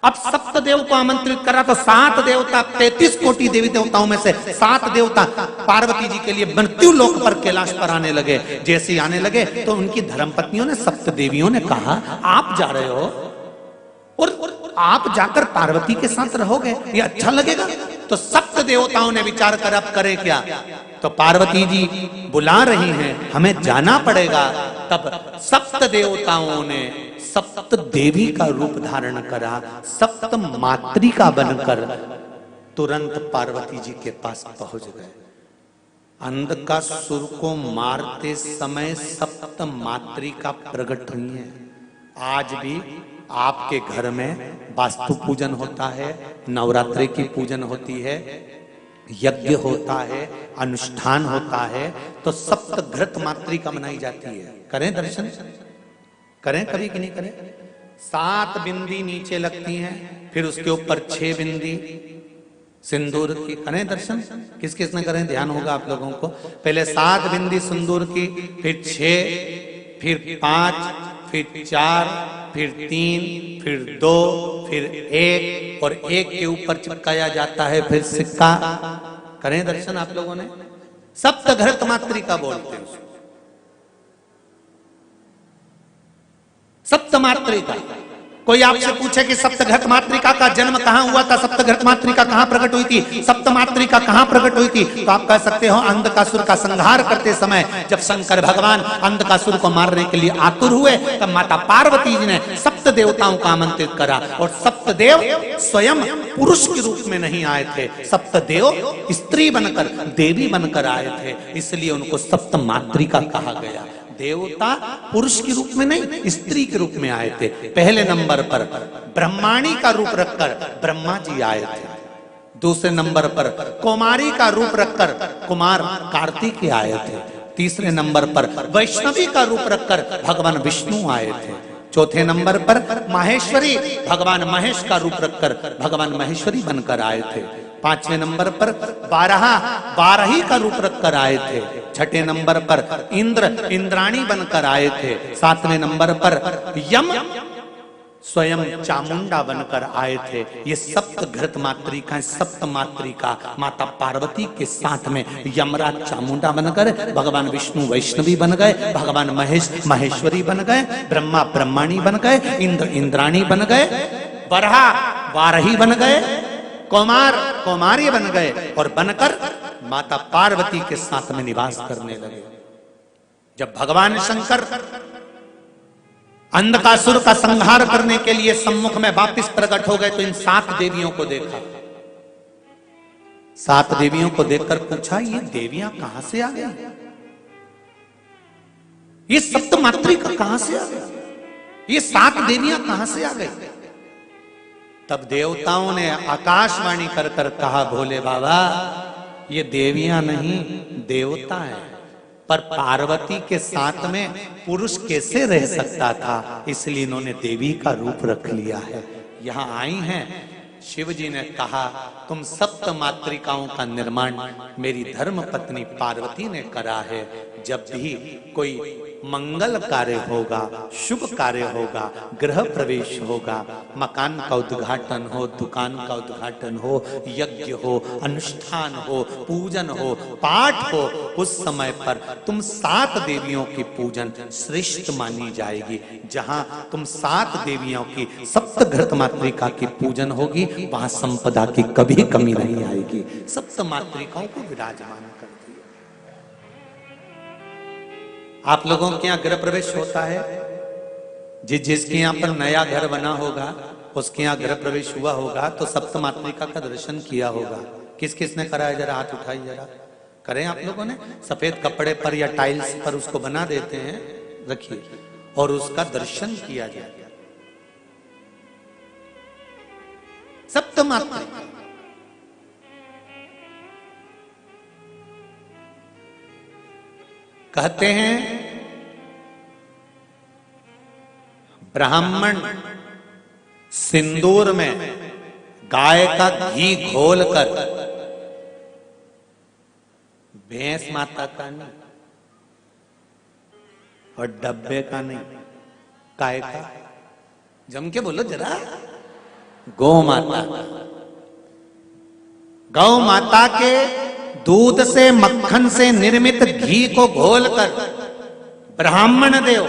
अब सप्तदेव को आमंत्रित करा तो 7 देवता, 33 कोटि देवी देवताओं में से 7 देवता पार्वती जी के लिए मृत्यु लोक पर कैलाश पर आने लगे। जैसे ही आने लगे तो उनकी धर्मपत्नियों ने, सप्त देवियों ने कहा, आप जा रहे हो और आप जाकर पार्वती के साथ रहोगे, ये अच्छा लगेगा? तो सप्त देवताओं ने विचार कर अब करे क्या? तो पार्वती जी बुला रही हैं, हमें जाना पड़ेगा। तब सप्त देवताओं ने सप्त देवी का रूप धारण करा, सप्त मातृका बनकर तुरंत पार्वती जी के पास पहुंच गए। अंधकासुर को मारते समय सप्त मातृका प्रकट हुई है। आज भी आपके घर में वास्तु पूजन होता है, नवरात्रि की पूजन होती है, यज्ञ होता है, अनुष्ठान होता है, तो सप्त घृत मातृका मनाई जाती है। करें दर्शन, करें कभी कि नहीं करें? 7 बिंदी नीचे लगती हैं, फिर उसके ऊपर 6 बिंदी सिंदूर की। करें दर्शन, किस किस ने करें? ध्यान होगा आप लोगों को। पहले 7 बिंदी सिंदूर की, फिर 6, फिर 5, फिर 4, फिर 3, फिर 2, फिर 1, और 1 के ऊपर चिपकाया जाता है फिर सिक्का। करें दर्शन आप लोगों ने? सप्त घृत मातृका बोलते हैं। सप्त मातृका। कोई आपसे पूछे कि सप्त घृत मातृका का जन्म कहां हुआ था, सप्त घृत मातृका कहां प्रकट हुई थी, सप्त मातृका कहां प्रकट हुई थी, तो आप कह सकते हो अंधकासुर का संहार करते समय जब शंकर भगवान अंधकासुर को मारने के लिए आतुर हुए, तब माता पार्वती जी ने सप्त देवताओं को आमंत्रित करा। और सप्त देव स्वयं पुरुष के रूप में नहीं आए थे, सप्त देव स्त्री बनकर, देवी बनकर आए थे, इसलिए उनको सप्त मातृका कहा गया। देवता पुरुष के रूप में नहीं, स्त्री के रूप में आए थे। पहले नंबर पर ब्रह्माणी का रूप रखकर ब्रह्मा जी आए थे। दूसरे नंबर पर कुमारी का रूप रखकर कुमार कार्तिक आए थे। तीसरे नंबर पर वैष्णवी का रूप रखकर भगवान विष्णु आए थे। चौथे नंबर पर माहेश्वरी, भगवान महेश का रूप रखकर भगवान महेश्वरी बनकर आए थे। 5वें नंबर पर बारही का रूप रखकर आए थे। 6ठे नंबर पर इंद्राणी बनकर आए थे। 7वें नंबर पर यम स्वयं चामुंडा बनकर आए थे। ये सप्त घृत मातृका, सप्त मातृका माता पार्वती के साथ में यमराज चामुंडा बनकर, भगवान विष्णु वैष्णवी बन गए, भगवान महेश महेश्वरी बन गए, ब्रह्मा ब्रह्माणी बन गए, इंद्र इंद्राणी बन गए, बरहा वारही बन गए, कुमार कुमारी बन गए, और बनकर माता पार्वती के साथ में निवास करने लगे। जब भगवान शंकर अंधकासुर का संहार करने के लिए सम्मुख में वापिस प्रकट हो गए तो इन 7 देवियों को देखा। 7 देवियों को देखकर पूछा, ये देवियां कहां से आ गई? ये सप्त मातृका कहां से आ गई? ये 7 देवियां कहां से आ गई? तब देवताओं ने आकाशवाणी कर कर कहा, भोले बाबा ये देवियां नहीं देवता हैं, पर पार्वती के साथ में पुरुष कैसे रह सकता था, इसलिए इन्होंने देवी का रूप रख लिया है। यहां आई हैं। शिव जी ने कहा, तुम सप्त मातृकाओं का निर्माण मेरी धर्म पत्नी पार्वती ने करा है। जब भी कोई मंगल कार्य होगा, शुभ कार्य होगा, गृह प्रवेश होगा, मकान का उद्घाटन हो, दुकान का उद्घाटन हो, यज्ञ हो, अनुष्ठान हो, पूजन हो, पाठ हो, उस समय पर तुम 7 देवियों की पूजन श्रेष्ठ मानी जाएगी। जहां तुम 7 देवियों की सप्त घृत मातृका की पूजन होगी, वहां संपदा की कभी कमी नहीं आएगी। सप्त मातृकाओं को विराजमान कर दिया। आप लोगों के यहाँ गृह प्रवेश होता है, जिसके यहाँ पर नया घर बना होगा, उसके यहाँ गृह प्रवेश हुआ होगा, तो सप्त मातृका का दर्शन किया होगा। किस किस ने करा है? जरा हाथ उठाइए, जरा करें आप लोगों ने। सफेद कपड़े पर या टाइल्स पर उसको बना देते हैं, रखिए, और उसका दर्शन किया जाए। सप्त मातृका कहते हैं, ब्राह्मण सिंदूर में गाय का घी घोलकर, भैंस माता का नहीं और डब्बे का नहीं, गाय का, जम के बोलो जरा, गौ माता, गौ माता के दूध से मक्खन से निर्मित घी को घोलकर ब्राह्मण देव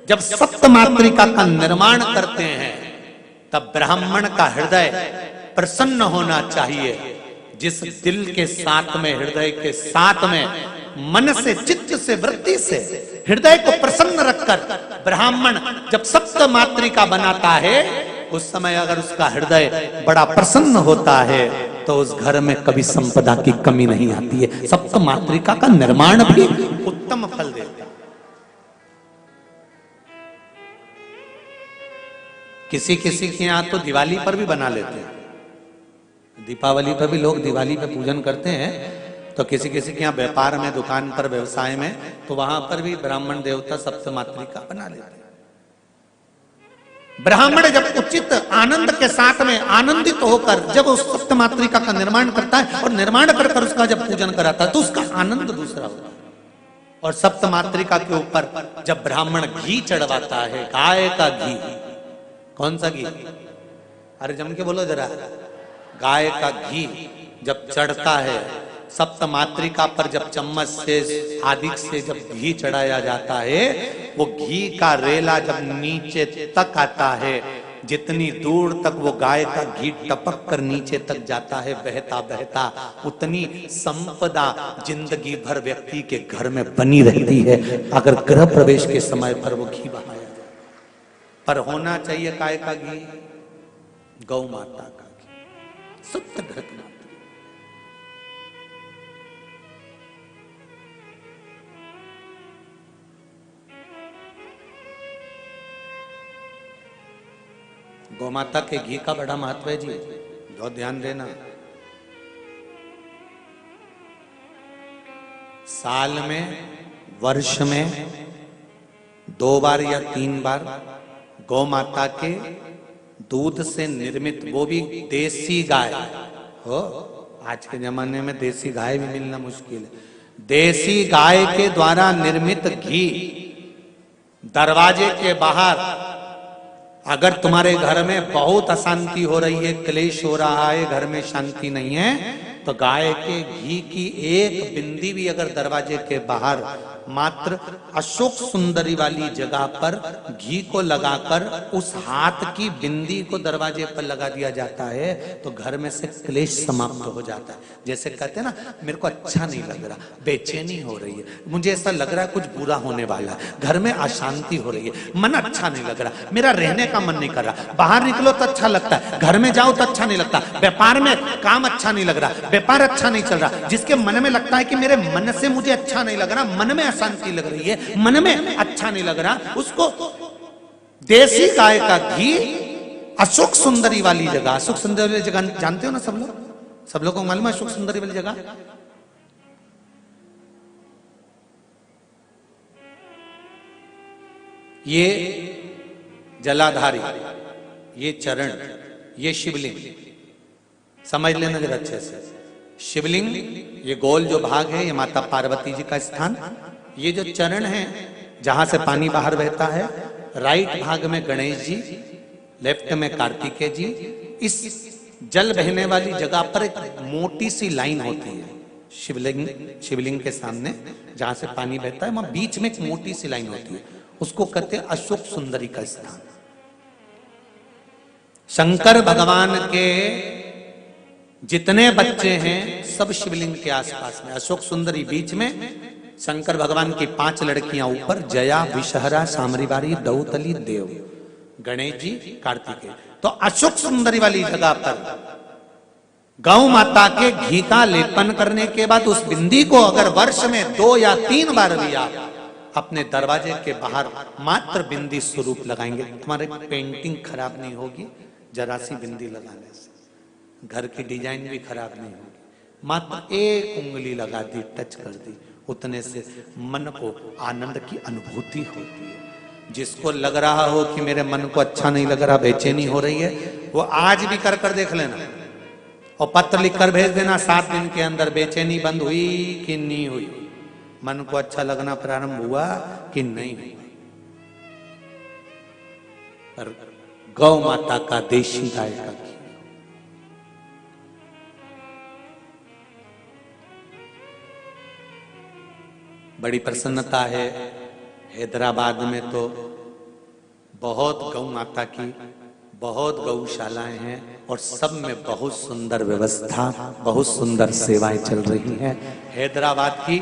जब सप्त मातृका का निर्माण करते हैं, तब ब्राह्मण का हृदय प्रसन्न होना चाहिए। जिस दिल के साथ में, हृदय के साथ में, मन से, चित्त से, वृत्ति से हृदय को प्रसन्न रखकर ब्राह्मण जब सप्त मातृका बनाता है, उस समय अगर उसका हृदय बड़ा प्रसन्न होता है तो उस घर में कभी संपदा की कमी नहीं आती है। सप्त मातृका का निर्माण भी उत्तम फल देता है। किसी किसी के यहां तो दिवाली पर भी बना लेते हैं, दीपावली पर भी लोग दिवाली पे पूजन करते हैं, तो किसी किसी के यहाँ व्यापार में, दुकान पर, व्यवसाय में, तो वहां पर भी ब्राह्मण देवता सप्त मातृका बना लेते हैं। ब्राह्मण जब उचित आनंद के साथ में आनंदित होकर जब उस सप्त मातृका का निर्माण करता है और निर्माण कर उसका जब पूजन कराता है, तो उसका आनंद दूसरा होता है। और सप्त मातृका के ऊपर जब ब्राह्मण घी चढ़वाता है, गाय का घी, कौन सा घी? अरे जम के बोलो जरा। गाय का घी जब चढ़ता है सप्त मातृका पर, जब चम्मच से आदि से जब घी चढ़ाया जाता है, वो घी का रेला जब नीचे तक आता है, जितनी दूर तक वो गाय का घी टपक कर नीचे तक जाता है बहता बहता, उतनी संपदा जिंदगी भर व्यक्ति के घर में बनी रहती है, अगर गृह प्रवेश के समय पर वो घी बहाया जाए। पर होना चाहिए गाय का घी, गौ माता का घी, सप्त घृत माता। गौ माता के घी का बड़ा महत्व है जी, बहुत ध्यान देना। साल में, वर्ष में 2 बार या 3 बार गौ माता के दूध से निर्मित, वो भी देसी गाय हो, आज के जमाने में देसी गाय भी मिलना मुश्किल है, देसी गाय के द्वारा निर्मित घी दरवाजे के बाहर, अगर तुम्हारे घर में बहुत अशांति हो रही है, क्लेश हो रहा है, घर में शांति नहीं है, तो गाय के घी की एक बिंदी भी अगर दरवाजे के बाहर मात्र अशोक सुंदरी वाली जगह पर घी को लगाकर उस हाथ की बिंदी को दरवाजे पर लगा दिया जाता है, तो घर में से क्लेश समाप्त हो जाता है। जैसे कहते हैं ना, मेरे को अच्छा नहीं लग रहा, बेचैनी हो रही है, मुझे ऐसा लग रहा है कुछ बुरा होने वाला है, घर में अशांति हो रही है, मन अच्छा नहीं लग रहा, मेरा रहने का मन नहीं कर रहा, बाहर निकलो तो अच्छा लगता है, घर में जाओ तो अच्छा नहीं लगता, व्यापार में काम अच्छा नहीं लग रहा, व्यापार अच्छा नहीं चल रहा, जिसके मन में लगता है कि मेरे मन से मुझे अच्छा नहीं लग रहा, मन में अशांति लग रही है, मन में अच्छा नहीं लग रहा, उसको देसी गाय का घी अशोक सुंदरी वाली जगह, अशोक सुंदरी वाली जगह जानते हो ना सब लोग, सब लोगों को मालूम है अशोक सुंदरी वाली जगह? ये जलाधारी, ये चरण, ये शिवलिंग, समझ लेना जरा अच्छे से। शिवलिंग ये गोल जो भाग है, ये माता पार्वती जी का स्थान, ये जो चरण है जहां से पानी बाहर बहता है, राइट भाग में गणेश जी, लेफ्ट में कार्तिकेय जी। इस जल बहने वाली जगह पर एक मोटी सी लाइन होती है शिवलिंग के सामने, जहां से पानी बहता है, वहां बीच में एक मोटी सी लाइन होती है, उसको कहते हैं अशोक सुंदरी का स्थान। शंकर भगवान के जितने बच्चे हैं सब शिवलिंग के आसपास में, अशोक सुंदरी बीच में, शंकर भगवान की 5 लड़कियां ऊपर, जया, विषहरा, सामरीवारी, दौतली, देव, गणेश जी, कार्तिकेय। तो अशोक सुंदरी वाली जगह पर गौ माता के घी का लेपन करने के बाद उस बिंदी को अगर वर्ष में 2 या 3 बार भी आप अपने दरवाजे के बाहर मात्र बिंदी स्वरूप लगाएंगे, तुम्हारी पेंटिंग खराब नहीं होगी, जरा सी बिंदी लगाने से घर की डिजाइन भी खराब नहीं होगी। मात्र 1 उंगली लगा दी, टच कर दी, उतने से मन को आनंद की अनुभूति होती है। जिसको लग रहा हो कि मेरे मन को अच्छा नहीं लग रहा, बेचैनी हो रही है, वो आज भी कर देख लेना और पत्र लिखकर भेज देना 7 दिन के अंदर, बेचैनी बंद हुई कि नहीं हुई, मन को अच्छा लगना प्रारंभ हुआ कि नहीं हुआ। पर गौ माता का देशी गाय का घी। बड़ी प्रसन्नता है, हैदराबाद में तो बहुत गौ माता की बहुत गौशालाएं हैं और सब में बहुत सुंदर व्यवस्था, बहुत सुंदर सेवाएं चल रही हैं। हैदराबाद की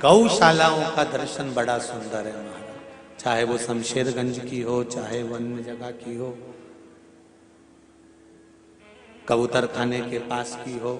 गौशालाओं का दर्शन बड़ा सुंदर है महाराज, चाहे वो शमशेरगंज की हो, चाहे वो अन्य जगह की हो, कबूतर खाने के पास की हो,